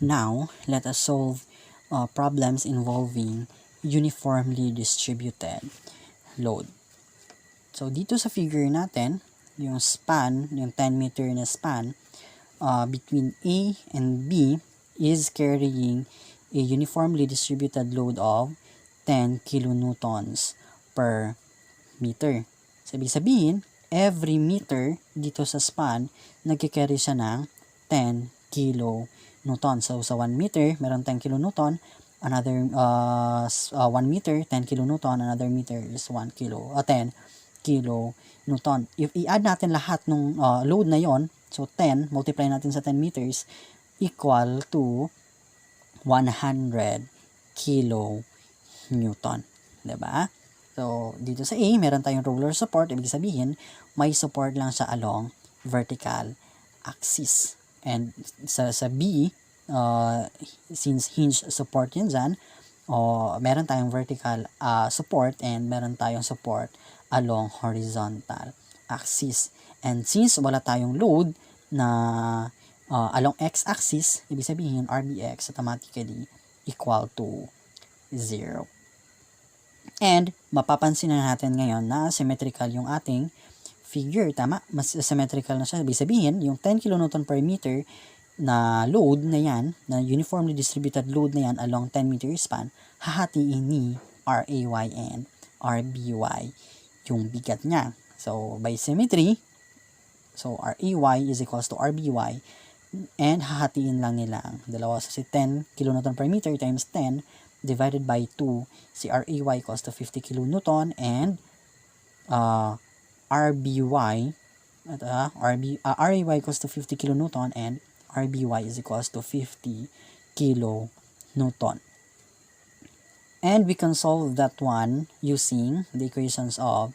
Now, let us solve problems involving uniformly distributed load. So, dito sa figure natin, yung span, yung 10 meter na span between A and B is carrying a uniformly distributed load of 10 kilonewtons per meter. So, ibig sabihin, every meter dito sa span, nagkikarry siya ng 10 kilonewton. So, sa 1 meter, meron 10 kilonewton. Another 1 meter, 10 kilonewton. Another meter is 10 kilonewton. If i-add natin lahat ng load na yon, so 10, multiply natin sa 10 meters, equal to 100 kilonewton. Diba? So, dito sa A, meron tayong roller support. Ibig sabihin, may support lang siya along vertical axis. And sa B, since hinge support yun dyan, meron tayong vertical support and meron tayong support along horizontal axis. And since wala tayong load na along x-axis, ibig sabihin, RBX automatically equal to 0. And mapapansin na natin ngayon na symmetrical yung ating figure, tama? Mas symmetrical na siya. Ibig sabihin, yung 10 kilonewton per meter na load na yan, na uniformly distributed load na yan along 10 meter span, hahatiin ni RAY and RBY yung bigat niya. So, by symmetry, so RAY is equals to RBY and hahatiin lang nila ang dalawa. So, si 10 kilonewton per meter times 10 divided by 2, si RAY equals to 50 kilonewton and RBY RAY equals to 50 kilonewton and RBY is equals to 50 kilonewton. And we can solve that one using the equations of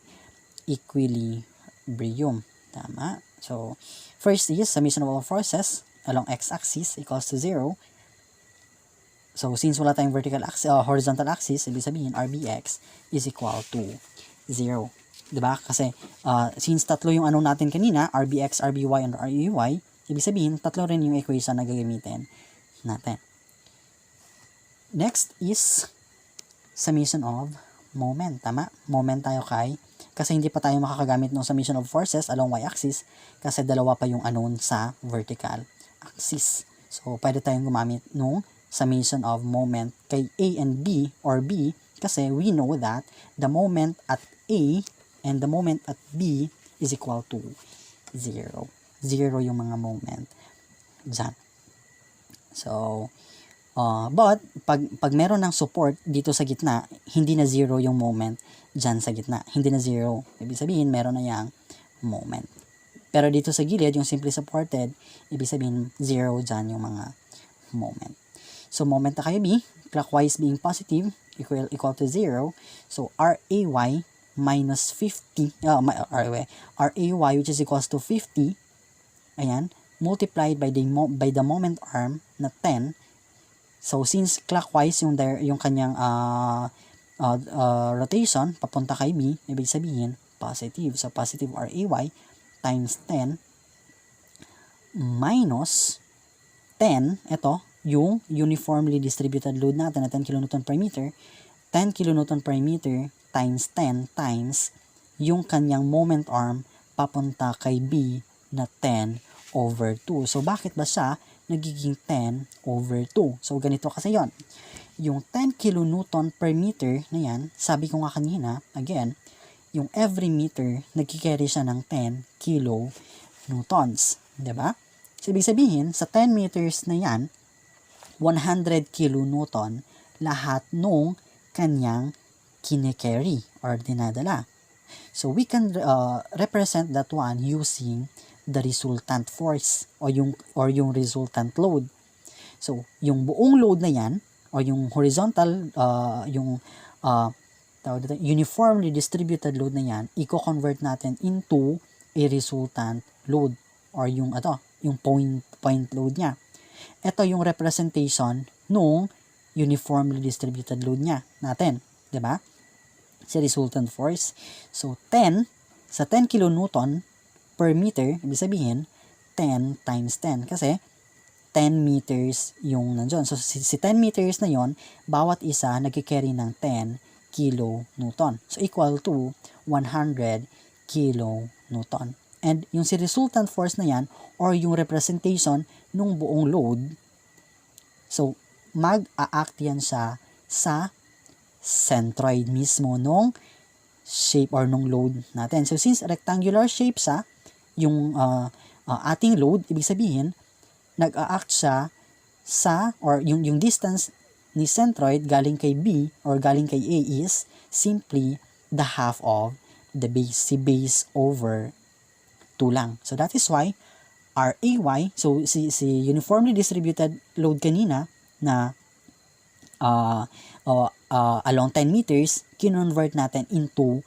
equilibrium. Tama? So, first is summation of all forces along x-axis equals to 0. So, since wala tayong vertical axis, horizontal axis, ibig sabihin, RBX is equal to 0. Diba? Kasi, since tatlo yung ano natin kanina, RBX, RBY, and REY, ibig sabihin, tatlo rin yung equation na gagamitin natin. Next is summation of moment. Tama? Moment tayo kasi hindi pa tayo makakagamit ng summation of forces along y-axis kasi dalawa pa yung unknown sa vertical axis. So, pwede tayong gumamit ng summation of moment kay A and B or B kasi we know that the moment at A and the moment at B is equal to 0. 0 yung mga moment dyan. So, but pag meron ng support dito sa gitna, hindi na 0 yung moment dyan sa gitna. Hindi na 0. Ibig sabihin, meron na yung moment. Pero dito sa gilid, yung simply supported, ibig sabihin, 0 dyan yung mga moment. So, moment na kayo B, clockwise being positive, equal to 0. So, RAY minus 50, RAY which is equals to 50, ayan, multiplied by the moment arm na 10. So, since clockwise yung kanyang rotation, papunta kay B, ibig sabihin, positive. So, positive RAY times 10 minus 10, ito, yung uniformly distributed load natin na 10 kilonewton per meter, 10 kilonewton per meter times 10 times yung kanyang moment arm papunta kay B na 10 over 2. So, bakit ba siya nagiging 10 over 2? So, ganito kasi yon. Yung 10 kilonewton per meter na yan, sabi ko nga kanina, again, yung every meter, nagkikarry siya ng 10 kilonewtons. Diba? So, ibig sabihin, sa 10 meters na yan, 100 kilonewton lahat nung kanyang kine-carry or dinadala. So, we can represent that one using the resultant force or yung resultant load. So, yung buong load na yan or yung horizontal, uniformly distributed load na yan, i-convert natin into a resultant load or yung point load niya. Ito yung representation nung uniformly distributed load niya natin. Diba? Sa resultant force. So, 10, sa 10 kilonewton per meter, ibig sabihin, 10 times 10. Kasi, 10 meters yung nandyan. So, si 10 meters na yon, bawat isa nagkikerry ng 10 kilonewton. So, equal to 100 kilonewton. And yung si resultant force na yan, or yung representation nung buong load, so, mag-a-act yan siya sa centroid mismo nung shape or nung load natin. So, since rectangular shape siya, yung ating load, ibig sabihin, nag-a-act siya sa, or yung distance ni centroid galing kay B or galing kay A is simply the half of the base. Si base over 2 lang. So, that is why RAY, so si uniformly distributed load kanina na along 10 meters, kinonvert natin into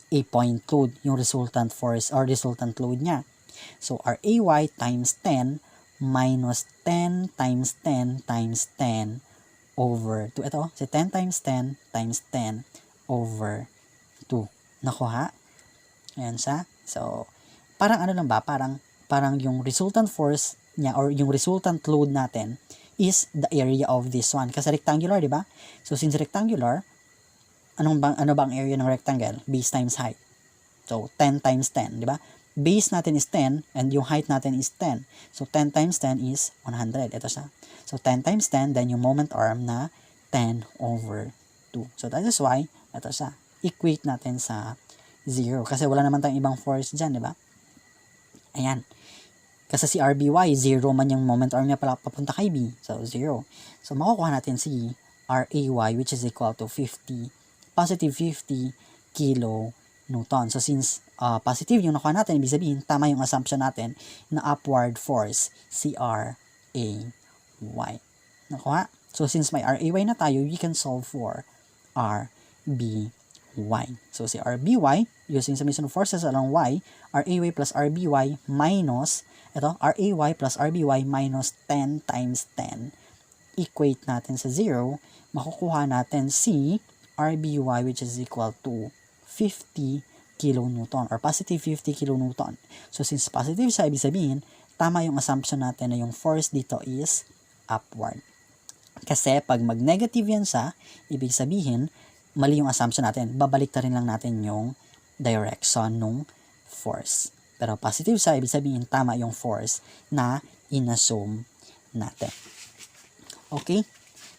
a point load, yung resultant force or resultant load niya. So, RAY times 10 minus 10 times 10 times 10 over 2. Ito, si 10 times 10 times 10 over 2. Nakuha? Ayan siya. So, parang ano lang ba? Parang yung resultant force niya or yung resultant load natin is the area of this one. Kasi rectangular, di ba? So, since rectangular, ano bang area ng rectangle? Base times height. So, 10 times 10, di ba? Base natin is 10 and yung height natin is 10. So, 10 times 10 is 100. Ito siya. So, 10 times 10, then yung moment arm na 10 over 2. So, that is why, ito siya. Equate natin sa 0. Kasi wala naman tayong ibang force dyan, di ba? Ayan. Kasi si RBY, 0 man yung moment arm niya pala papunta kay B. So, 0. So, makukuha natin si RAY, which is equal to positive 50 kilonewton. So, since positive yung nakuha natin, ibig sabihin, tama yung assumption natin na upward force, si RAY. Nakuha? So, since may RAY na tayo, we can solve for RBY. So, si RBY, using summation of forces along Y, RAY plus RBY minus, ito, RAY plus RBY minus 10 times 10. Equate natin sa 0, makukuha natin si RBY, which is equal to 50 kilonewton or positive 50 kilonewton. So, since positive siya, ibig sabihin, tama yung assumption natin na yung force dito is upward. Kasi, pag mag-negative yan siya, ibig sabihin, mali yung assumption natin. Babalik na rin lang natin yung direction ng force. Pero positive siya, ibig sabihin, tama yung force na inassume natin. Okay?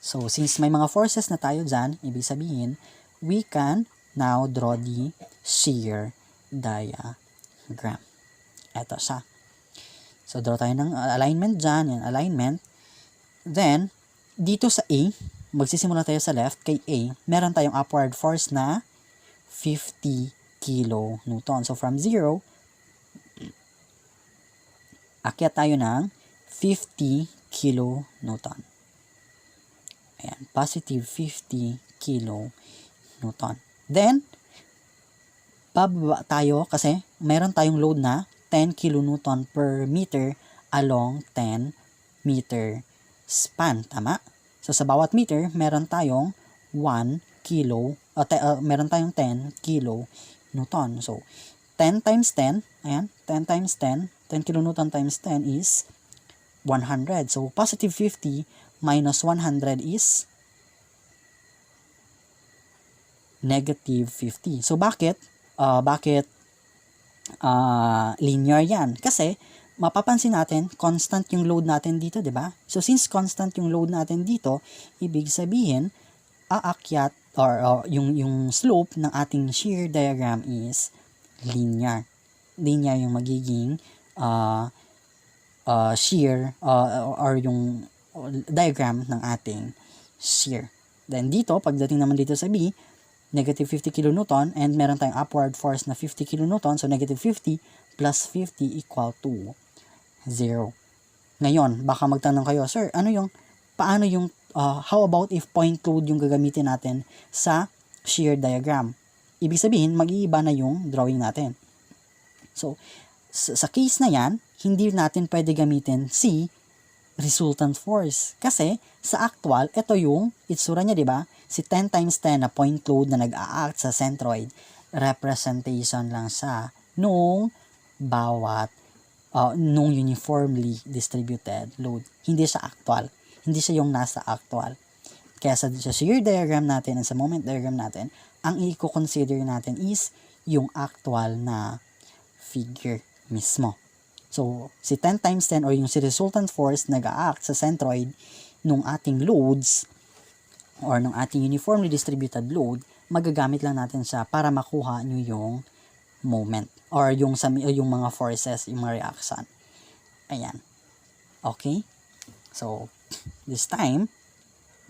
So, since may mga forces na tayo dyan, ibig sabihin, we can now draw the shear diagram. Ito siya. So, draw tayo ng alignment dyan. Yan, alignment. Then, dito sa A, magsisimula tayo sa left. Kay A, meron tayong upward force na 50 kilonewton. So, from 0, akyat tayo ng 50 kilonewton. Ayan, positive 50 kilonewton. Then, bababa tayo kasi mayroon tayong load na 10 kilonewton per meter along 10 meter span. Tama? So, sa bawat meter, meron tayong 1 kilo, meron tayong 10 kilonewton. So, 10 times 10, ayan, 10 times 10, 10 kilonewton times 10 is 100. So, positive 50 minus 100 is negative 50. So, bakit linear yan? Kasi, mapapansin natin, constant yung load natin dito, di ba? So, since constant yung load natin dito, ibig sabihin, aakyat, or yung slope ng ating shear diagram is linear. Linear yung magiging shear, or yung diagram ng ating shear. Then, dito, pagdating naman dito sa B, negative 50 kilonewton, and meron tayong upward force na 50 kilonewton, so negative 50 plus 50 equal to 0. Ngayon, baka magtanong kayo, sir, paano yung, how about if point load yung gagamitin natin sa shear diagram? Ibig sabihin, mag-iiba na yung drawing natin. So, sa case na yan, hindi natin pwede gamitin si resultant force. Kasi, sa actual, ito yung itsura niya, di ba? Si 10 times 10 na point load na nag-a-act sa centroid, representation lang sa nung bawat nung uniformly distributed load. Hindi siya actual. Hindi siya yung nasa actual. Kaya sa shear diagram natin and sa moment diagram natin, ang i-consider natin is yung actual na figure mismo. So, si 10 times 10 or yung si resultant force nag-a-act sa centroid nung ating loads or nung ating uniformly distributed load, magagamit lang natin siya para makuha nyo yung moment or yung mga forces, yung mga reaction. Ayan. Okay? So, this time,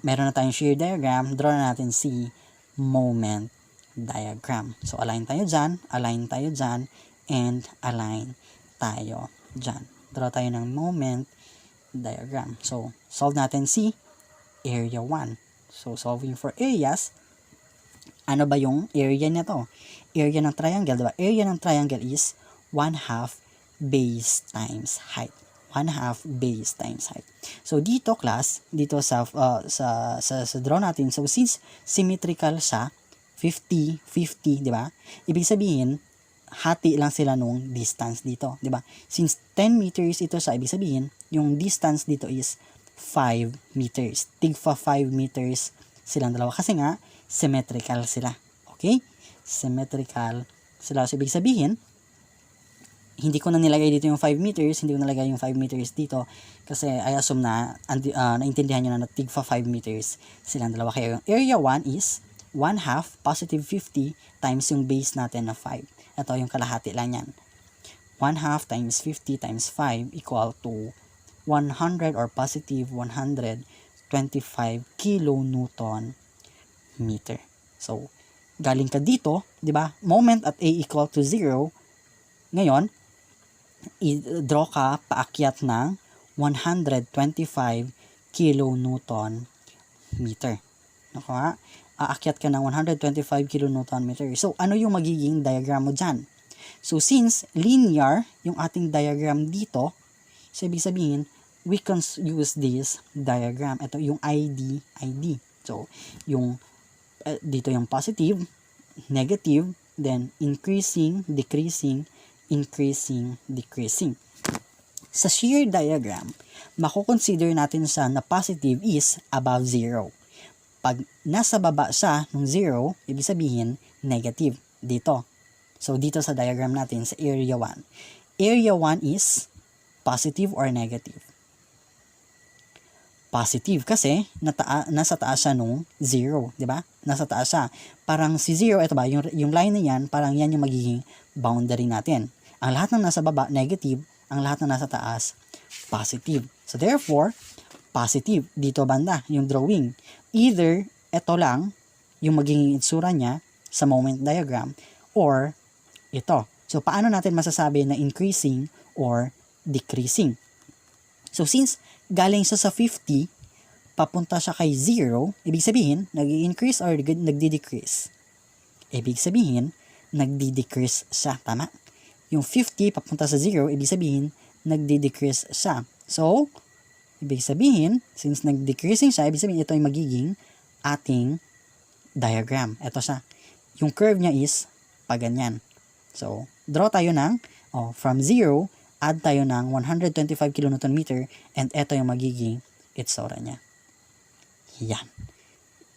meron na tayong shear diagram, draw na natin si moment diagram. So, align tayo dyan, and align tayo dyan. Draw tayo ng moment diagram. So, solve natin si area 1. So, solving for areas, ano ba yung area niya to? Area ng triangle, diba? Area ng triangle is 1/2 base times height. 1/2 base times height. So, dito class, dito sa draw natin, so since symmetrical siya, 50, 50, di ba? Ibig sabihin, hati lang sila nung distance dito, di ba? Since 10 meters ito siya, ibig sabihin, yung distance dito is 5 meters. Tigfa 5 meters silang dalawa. Kasi nga, symmetrical sila. Okay? Symmetrical sila. So, ibig sabihin, hindi ko na nilagay dito yung 5 meters, hindi ko nilagay yung 5 meters dito kasi I assume na naintindihan nyo na tigfa 5 meters silang dalawa. Kaya yung area 1 is 1/2 positive 50 times yung base natin na 5. Ito yung kalahati lang yan. 1/2 times 50 times 5 equal to 100 or positive 125 kilonewton meter. So, galing ka dito, di ba? Moment at A equal to 0. Ngayon, i-draw ka paakyat ng 125 kilonewton meter. Nako nga, aakyat ka ng 125 kilonewton meter. So, ano yung magiging diagram mo dyan? So, since linear yung ating diagram dito, so ibig sabihin, we can use this diagram. Ito yung ID. So, yung dito yung positive, negative, then increasing, decreasing, decreasing. Sa shear diagram, mako-consider natin siya na positive is above 0. Pag nasa baba siya ng 0, ibig sabihin negative dito. So, dito sa diagram natin sa area 1. Area 1 is positive or negative? Positive kasi nasa taas siya nung 0, di ba? Nasa taas siya. Parang si 0, ito ba, yung line na yan, parang yan yung magiging boundary natin. Ang lahat ng nasa baba, negative. Ang lahat ng nasa taas, positive. So, therefore, positive. Dito banda, yung drawing. Either, ito lang, yung magiging itsura niya sa moment diagram, or ito. So, paano natin masasabi na increasing or decreasing? So, since galing siya sa 50, papunta siya kay 0, ibig sabihin, nag-i-increase or nagdi-decrease? Ibig sabihin, nagdi-decrease siya. Tama? Yung 50 papunta sa 0, ibig sabihin, nagdi-decrease siya. So, ibig sabihin, since nag-decreasing siya, ibig sabihin, ito ay magiging ating diagram. Ito siya. Yung curve niya is paganyan. So, draw tayo ng, from 0, add tayo ng 125 kilonewton meter, and ito yung magiging itsura niya. Yan.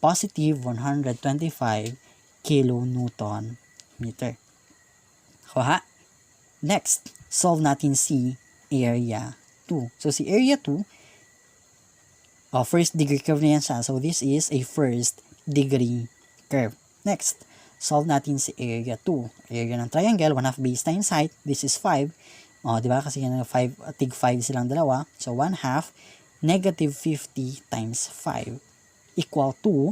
Positive 125 kilonewton meter. Kuha. Next, solve natin si area 2. So, si area 2, first degree curve na yan siya. So, this is a first degree curve. Next, solve natin si area 2. Area ng triangle, 1/2 base times height. This is 5. Diba? Kasi yan, 5, tig 5 silang dalawa. So, 1/2 negative 50 times 5 equal to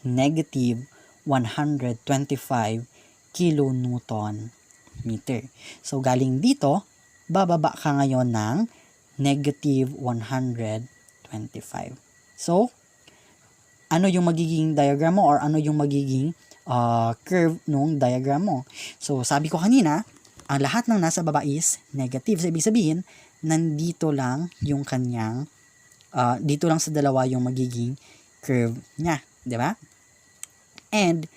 negative 125 kilonewton meter. So, galing dito, bababa ka ngayon ng negative 125. So, ano yung magiging diagram mo or ano yung magiging curve nung diagram mo? So, sabi ko kanina, ang lahat ng nasa baba is negative. So, ibig sabihin, nandito lang yung kanyang, dito lang sa dalawa yung magiging curve niya. Diba? And,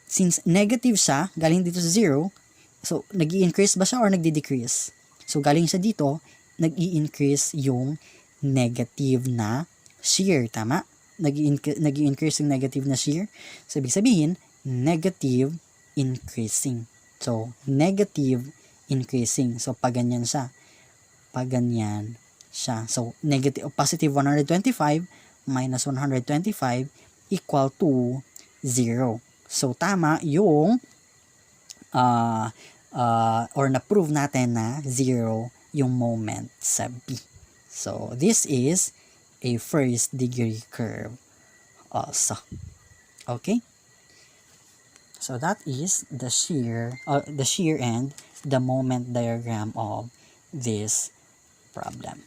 since negative siya, galing dito sa 0, so, nag-i-increase ba siya or nagdi-decrease? So, galing sa dito, nag-i-increase yung negative na shear. Tama? Nag-i-increase yung negative na shear. So, ibig sabihin, negative increasing. So, negative increasing. So, paganyan siya. Paganyan siya. So, positive 125 minus 125 equal to 0. So, tama yung or na-prove natin na 0 yung moment sa B. So, this is a first degree curve also. Okay? So, that is the shear and the moment diagram of this problem.